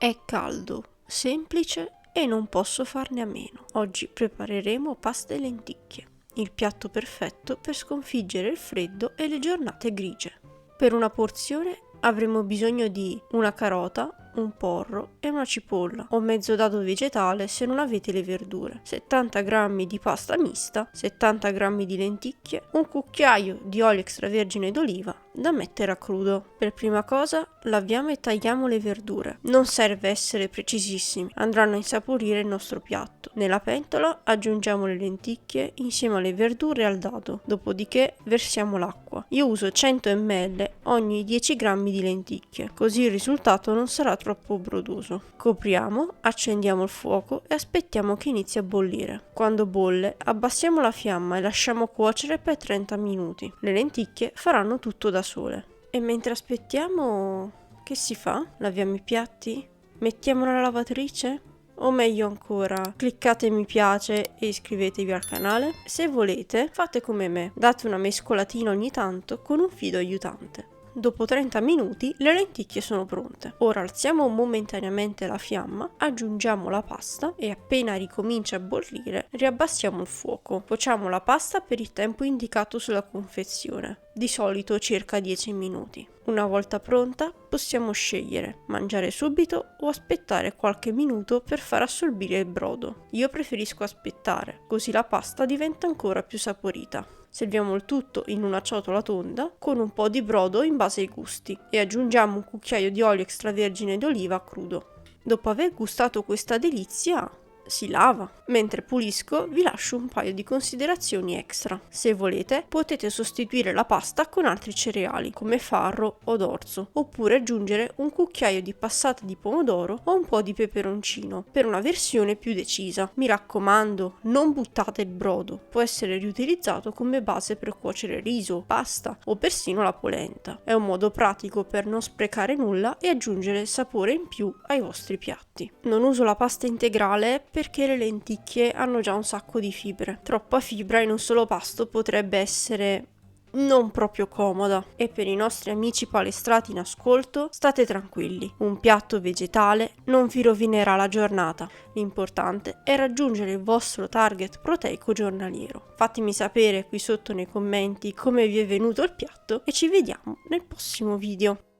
È caldo, semplice e non posso farne a meno. Oggi prepareremo pasta e lenticchie, il piatto perfetto per sconfiggere il freddo e le giornate grigie. Per una porzione avremo bisogno di una carota, un porro e una cipolla o mezzo dado vegetale se non avete le verdure, 70 g di pasta mista, 70 g di lenticchie, un cucchiaio di olio extravergine d'oliva da mettere a crudo. Per prima cosa laviamo e tagliamo le verdure. Non serve essere precisissimi, andranno a insaporire il nostro piatto. Nella pentola aggiungiamo le lenticchie insieme alle verdure e al dado, dopodiché versiamo l'acqua. Io uso 100 ml ogni 10 g di lenticchie, così il risultato non sarà troppo brodoso. Copriamo, accendiamo il fuoco e aspettiamo che inizi a bollire. Quando bolle, abbassiamo la fiamma e lasciamo cuocere per 30 minuti. Le lenticchie faranno tutto da sole. E mentre aspettiamo, che si fa? Laviamo i piatti? Mettiamo nella lavatrice? O meglio ancora, cliccate mi piace e iscrivetevi al canale. Se volete, fate come me, date una mescolatina ogni tanto con un fido aiutante. Dopo 30 minuti le lenticchie sono pronte. Ora alziamo momentaneamente la fiamma, aggiungiamo la pasta e appena ricomincia a bollire riabbassiamo il fuoco. Cuociamo la pasta per il tempo indicato sulla confezione, di solito circa 10 minuti. Una volta pronta possiamo scegliere, mangiare subito o aspettare qualche minuto per far assorbire il brodo. Io preferisco aspettare, così la pasta diventa ancora più saporita. Serviamo il tutto in una ciotola tonda con un po' di brodo in base ai gusti e aggiungiamo un cucchiaio di olio extravergine d'oliva crudo. Dopo aver gustato questa delizia, si lava. Mentre pulisco vi lascio un paio di considerazioni extra. Se volete potete sostituire la pasta con altri cereali come farro o orzo, oppure aggiungere un cucchiaio di passata di pomodoro o un po' di peperoncino per una versione più decisa. Mi raccomando, non buttate il brodo, può essere riutilizzato come base per cuocere riso, pasta o persino la polenta. È un modo pratico per non sprecare nulla e aggiungere sapore in più ai vostri piatti. Non uso la pasta integrale perché le lenticchie hanno già un sacco di fibre. Troppa fibra in un solo pasto potrebbe essere non proprio comoda. E per i nostri amici palestrati in ascolto, state tranquilli, un piatto vegetale non vi rovinerà la giornata. L'importante è raggiungere il vostro target proteico giornaliero. Fatemi sapere qui sotto nei commenti come vi è venuto il piatto e ci vediamo nel prossimo video.